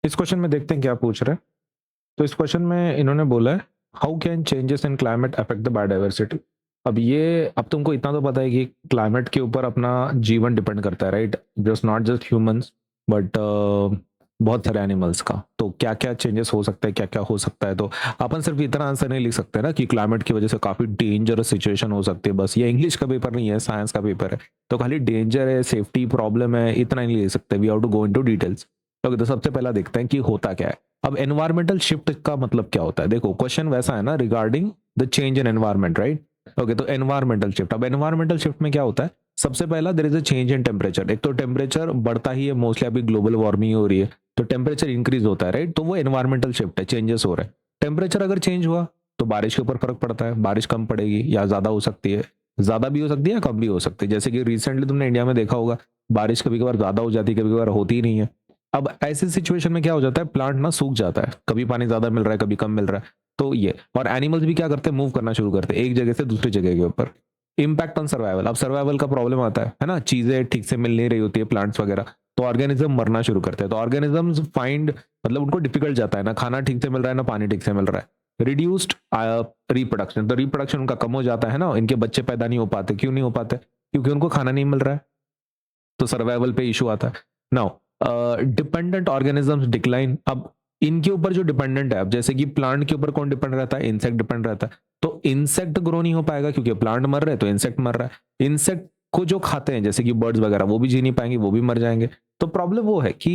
इस क्वेश्चन में देखते हैं क्या पूछ रहे हैं। तो इस क्वेश्चन में इन्होंने बोला है how can changes in climate affect the biodiversity. अब तुमको इतना तो पता है कि क्लाइमेट के ऊपर अपना जीवन डिपेंड करता है, right? Just not just humans but बहुत सारे एनिमल्स का। तो क्या क्या चेंजेस हो सकते हैं, क्या क्या हो सकता है, तो अपन सिर्फ इतना आंसर नहीं लिख सकते ना कि क्लाइमेट की वजह से काफी डेंजरस सिचुएशन हो सकती है। बस ये इंग्लिश का पेपर नहीं है, साइंस का पेपर है, तो खाली डेंजर है, सेफ्टी प्रॉब्लम है, इतना नहीं लिख सकते। We have to go into details. तो सबसे पहला देखते हैं कि होता क्या है। अब एनवायरमेंटल शिफ्ट का मतलब क्या होता है? देखो क्वेश्चन वैसा है ना, regarding the change in environment, right? Okay, तो एनवायरमेंटल शिफ्ट, अब एनवायरमेंटल शिफ्ट में क्या होता है? सबसे पहला there is a change in temperature. एक तो टेम्परेचर बढ़ता ही है, मोस्टली अभी ग्लोबल वार्मिंग हो रही है, तो टेम्परेचर इंक्रीज होता है, राइट? तो वो एनवायरमेंटल शिफ्ट है, चेंजेस हो रहे हैं। टेम्परेचर अगर चेंज हुआ तो बारिश के ऊपर फर्क पड़ता है, बारिश कम पड़ेगी या ज्यादा हो सकती है, ज्यादा भी हो सकती है या कम भी हो सकती है। जैसे कि रिसेंटली तुमने इंडिया में देखा होगा, बारिश कभी कभार ज्यादा हो जाती है, कभी कभार होती ही नहीं है। अब ऐसी सिचुएशन में क्या हो जाता है, प्लांट ना सूख जाता है, कभी पानी ज्यादा मिल रहा है, कभी कम मिल रहा है। तो ये और एनिमल्स भी क्या करते हैं, मूव करना शुरू करते हैं एक जगह से दूसरी जगह के ऊपर। इम्पैक्ट ऑन सर्वाइवल, अब सर्वाइवल का प्रॉब्लम आता है ना, चीजें ठीक से मिल नहीं रही होती है, प्लांट्स वगैरह, तो ऑर्गेनिज्म मरना शुरू करते हैं। तो ऑर्गेनिजम्स फाइंड, मतलब उनको डिफिकल्ट जाता है, ना खाना ठीक से मिल रहा है, ना पानी ठीक से मिल रहा है। रिड्यूस्ड रिप्रोडक्शन, तो रिप्रोडक्शन उनका कम हो जाता है ना, इनके बच्चे पैदा नहीं हो पाते। क्यों नहीं हो पाते? क्योंकि उनको खाना नहीं मिल रहा है, तो सर्वाइवल पे इशू आता है। नाउ डिपेंडेंट ऑर्गेनिजम्स डिक्लाइन, अब इनके ऊपर जो डिपेंडेंट है, अब जैसे कि प्लांट के ऊपर कौन डिपेंड रहता है, इंसेक्ट डिपेंड रहता है। तो इंसेक्ट ग्रो नहीं हो पाएगा क्योंकि प्लांट मर रहे हैं, तो इंसेक्ट मर रहा है। इंसेक्ट को जो खाते हैं जैसे कि बर्ड्स वगैरह, वो भी जी नहीं पाएंगे, वो भी मर जाएंगे। तो प्रॉब्लम वो है कि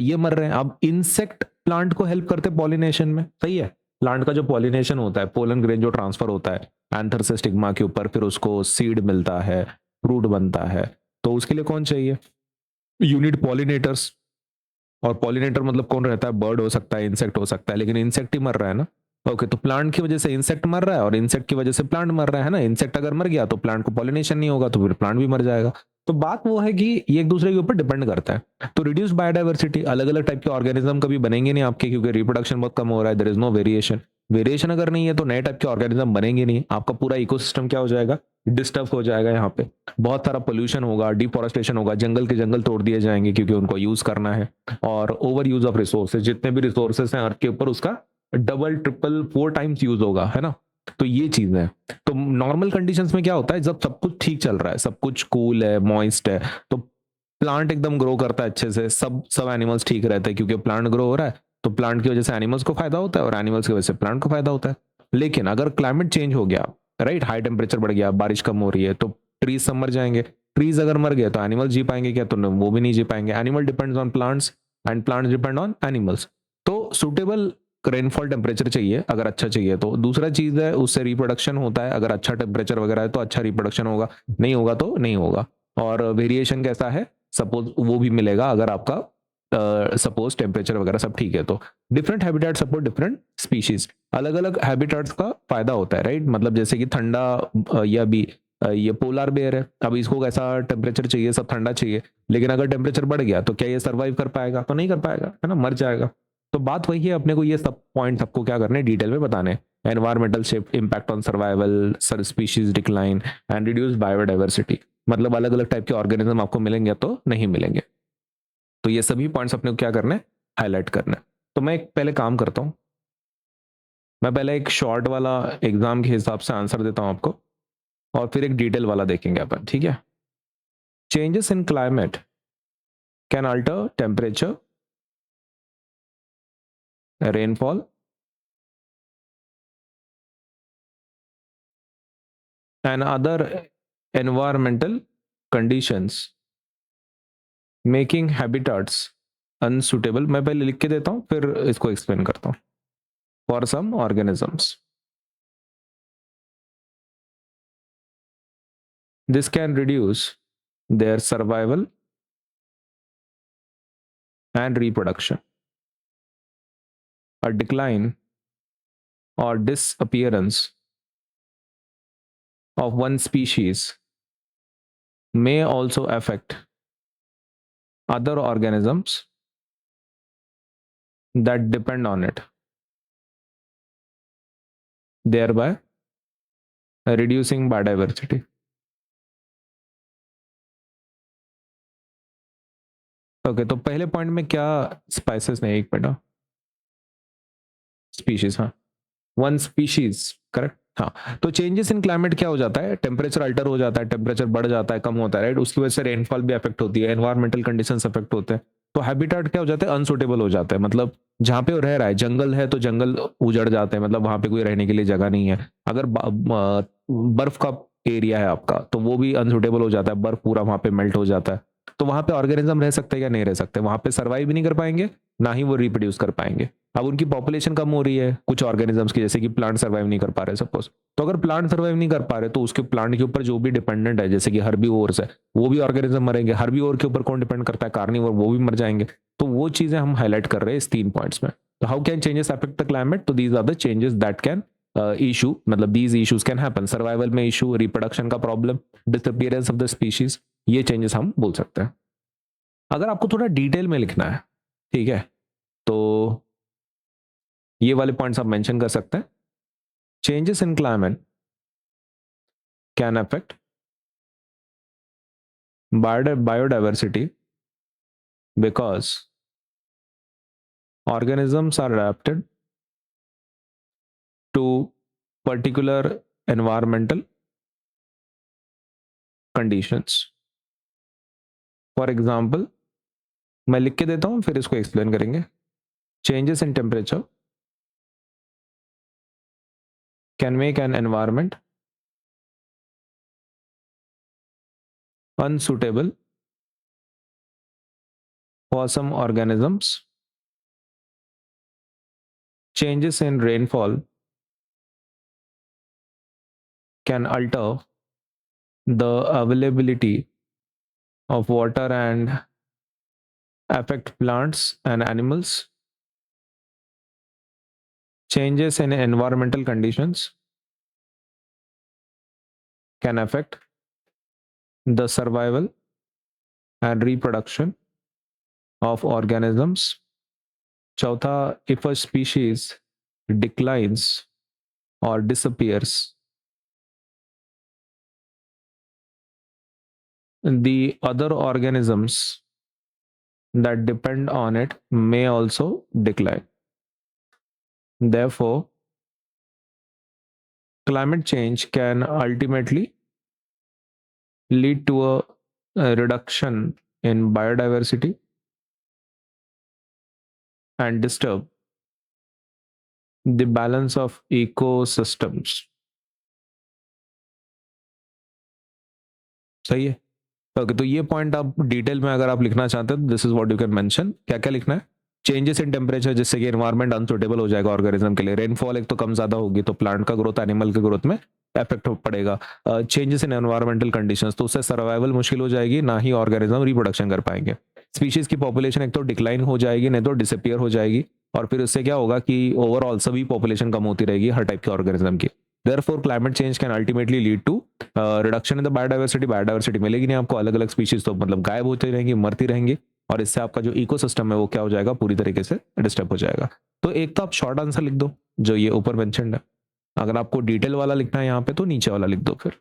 ये मर रहे हैं। अब इंसेक्ट प्लांट को हेल्प करते हैं पॉलिनेशन में, सही है? प्लांट का जो पॉलिनेशन होता है, पोलन ग्रेन जो ट्रांसफर होता है एंथर से स्टिग्मा के ऊपर, फिर उसको सीड मिलता है, फ्रूट बनता है। तो उसके लिए कौन चाहिए? Unit pollinators. और पॉलिनेटर मतलब कौन रहता है? बर्ड हो सकता है, इंसेक्ट हो सकता है, लेकिन इंसेक्ट ही मर रहा है ना। ओके, तो प्लांट की वजह से इंसेक्ट मर रहा है और इंसेक्ट की वजह से प्लांट मर रहा है ना। इंसेक्ट अगर मर गया तो प्लांट को पॉलिनेशन नहीं होगा, तो फिर प्लांट भी मर जाएगा। तो बात वो है कि ये एक दूसरे के ऊपर डिपेंड करता है। तो रिड्यूस बायोडाइवर्सिटी, अलग अलग टाइप के ऑर्गेनिज्म कभी बनेंगे नहीं आपके, क्योंकि रिप्रोडक्शन बहुत कम हो रहा है, there is no variation. Variation अगर नहीं है तो नए टाइप के ऑर्गेनिज्म बनेंगे नहीं, आपका पूरा इकोसिस्टम क्या हो जाएगा, डिस्टर्ब हो जाएगा। यहाँ पे बहुत सारा पोल्यूशन होगा, डिफॉरेस्टेशन होगा, जंगल के जंगल तोड़ दिए जाएंगे क्योंकि उनको यूज करना है। और ओवर यूज ऑफ रिसोर्सेज, जितने भी रिसोर्सेज हैं अर्थ के ऊपर, उसका डबल ट्रिपल 4 टाइम्स यूज होगा, है ना। तो ये चीज है। तो नॉर्मल कंडीशंस में क्या होता है, जब सब कुछ ठीक चल रहा है, सब कुछ कूल है, मॉइस्ट है, तो प्लांट एकदम ग्रो करता है अच्छे से, सब सब एनिमल्स ठीक रहते हैं, क्योंकि प्लांट ग्रो हो रहा है, तो प्लांट की वजह से एनिमल्स को फायदा होता है और एनिमल्स की वजह से प्लांट को फायदा होता है। लेकिन अगर क्लाइमेट चेंज हो गया, राइट, हाई टेम्परेचर बढ़ गया, बारिश कम हो रही है, तो ट्रीज सब मर जाएंगे। ट्रीज अगर मर गए तो एनिमल जी पाएंगे क्या? तो वो भी नहीं जी पाएंगे। Animal depends on plants and plants depend on animals. तो सुटेबल रेनफॉल टेम्परेचर चाहिए अगर अच्छा चाहिए तो। दूसरा चीज है, उससे रिप्रोडक्शन होता है, अगर अच्छा टेम्परेचर वगैरह है तो अच्छा रिप्रोडक्शन होगा, नहीं होगा तो नहीं होगा। और वेरिएशन कैसा है, सपोज वो भी मिलेगा अगर आपका सपोज टेम्परेचर वगैरह सब ठीक है तो। Different habitat support different species, अलग अलग हैबिटेट्स का फायदा होता है, राइट? मतलब जैसे कि ठंडा या भी ये पोलार बेयर है, अब इसको कैसा टेम्परेचर चाहिए, सब ठंडा चाहिए, लेकिन अगर टेम्परेचर बढ़ गया तो क्या ये सर्वाइव कर पाएगा? तो नहीं कर पाएगा, है ना, मर जाएगा। तो बात वही है, अपने को ये सब पॉइंट सबको क्या करने, डिटेल में बताने। Environmental shift, impact on survival, species decline and reduce biodiversity, मतलब अलग अलग टाइप के ऑर्गेनिज्म आपको मिलेंगे तो नहीं मिलेंगे। तो ये सभी पॉइंट्स अपने को क्या करने, हाईलाइट करना है। तो मैं एक पहले काम करता हूँ, मैं पहले एक शॉर्ट वाला एग्जाम के हिसाब से आंसर देता हूँ आपको, और फिर एक डिटेल वाला देखेंगे अपन, ठीक है? Changes in climate can alter temperature, rainfall and other environmental conditions, making habitats unsuitable. मैं पहले लिख के देता हूँ फिर इसको एक्सप्लेन करता हूँ। For some organisms this can reduce their survival and reproduction. A decline or disappearance of one species may also affect other organisms that depend on it, thereby reducing biodiversity. Okay, तो पहले point में क्या spices नहीं, एक minute, species, हाँ, one species, correct, हाँ। तो changes in climate क्या हो जाता है, टेम्परेचर अल्टर हो जाता है, टेम्परेचर बढ़ जाता है, कम होता है, राइट, उसकी वजह से रेनफॉल भी अफेक्ट होती है, एनवायरमेंटल कंडीशंस अफेक्ट होते हैं, तो हैबिटेट क्या हो जाता है, अनसुटेबल हो जाता है, मतलब जहाँ पे वो रह रहा है, जंगल है तो जंगल उजड़ जाते हैं, मतलब वहां पे कोई रहने के लिए जगह नहीं है। अगर बर्फ का एरिया है आपका तो वो भी अनसुटेबल हो जाता है, बर्फ पूरा वहां पे मेल्ट हो जाता है, तो वहां पे ऑर्गेनिज्म रह सकते हैं या नहीं रह सकते, वहां पे सर्वाइव भी नहीं कर पाएंगे, ना ही वो रिप्रोड्यूस कर पाएंगे। अब उनकी पॉपुलेशन कम हो रही है कुछ ऑर्गेनिजम्स की, जैसे कि प्लांट सर्वाइव नहीं कर पा रहे सपोज, तो अगर प्लांट सर्वाइव नहीं कर पा रहे तो उसके प्लांट के ऊपर जो भी डिपेंडेंट है, जैसे कि हर्बीवोर्स है, वो भी ऑर्गेनिज्म मरेंगे। हर्बीवोर के ऊपर कौन डिपेंड करता है, कार्निवोर, वो भी मर जाएंगे। तो वो चीजें हम हाईलाइट कर रहे हैं इस 3 पॉइंट्स में। तो how can changes affect the climate, तो these are the changes that can issue, मतलब these issues can happen, survival में इशू, रिप्रोडक्शन का problem, disappearance of the species, ये चेंजेस हम बोल सकते हैं। अगर आपको थोड़ा डिटेल में लिखना है, ठीक है, तो ये वाले पॉइंट्स आप मेंशन कर सकते हैं। Changes in climate can affect biodiversity because organisms are adapted to particular environmental conditions. For example, मैं लिख के देता हूं फिर इसको एक्सप्लेन करेंगे। Changes in temperature can make an environment unsuitable for some organisms. Changes in rainfall can alter the availability of water and affect plants and animals. Changes in environmental conditions can affect the survival and reproduction of organisms. चौथा, if a species declines or disappears, the other organisms that depend on it may also decline. Therefore, climate change can ultimately lead to a reduction in biodiversity and disturb the balance of ecosystems. सही है? Okay, तो ये point आप detail में अगर आप लिखना चाहते हैं तो this is what you can mention. क्या क्या लिखना है? चेंजेस इन टेम्परेचर, जिससे कि एनवायरमेंट अनसुटेबल हो जाएगा ऑर्गेनिज्म के लिए। रेनफॉल एक तो कम ज्यादा होगी तो प्लांट का ग्रोथ, एनिमल के ग्रोथ में इफेक्ट पड़ेगा। चेंजेस इन एनवायरमेंटल कंडीशंस, तो उससे सर्वाइवल मुश्किल हो जाएगी, ना ही ऑर्गेनिज्म रिप्रोडक्शन कर पाएंगे। स्पीशीज की पॉपुलेशन एक तो डिक्लाइन हो जाएगी, नहीं तो डिसअपियर हो जाएगी, और फिर उससे क्या होगा कि ओवरऑल सभी पॉपुलेशन कम होती रहेगी हर टाइप के ऑर्गेनिज्म की। Therefore, climate change can ultimately lead to reduction in the biodiversity. Biodiversity मिलेगी नहीं आपको, अलग अलग स्पीशीज तो मतलब गायब होती रहेंगी, मरती रहेंगी, और इससे आपका जो इकोसिस्टम है वो क्या हो जाएगा, पूरी तरीके से डिस्टर्ब हो जाएगा। तो एक तो आप शॉर्ट आंसर लिख दो जो ये ऊपर मेंशन्ड है। अगर आपको डिटेल वाला लिखना है यहाँ पे तो नीचे वाला लिख दो फिर।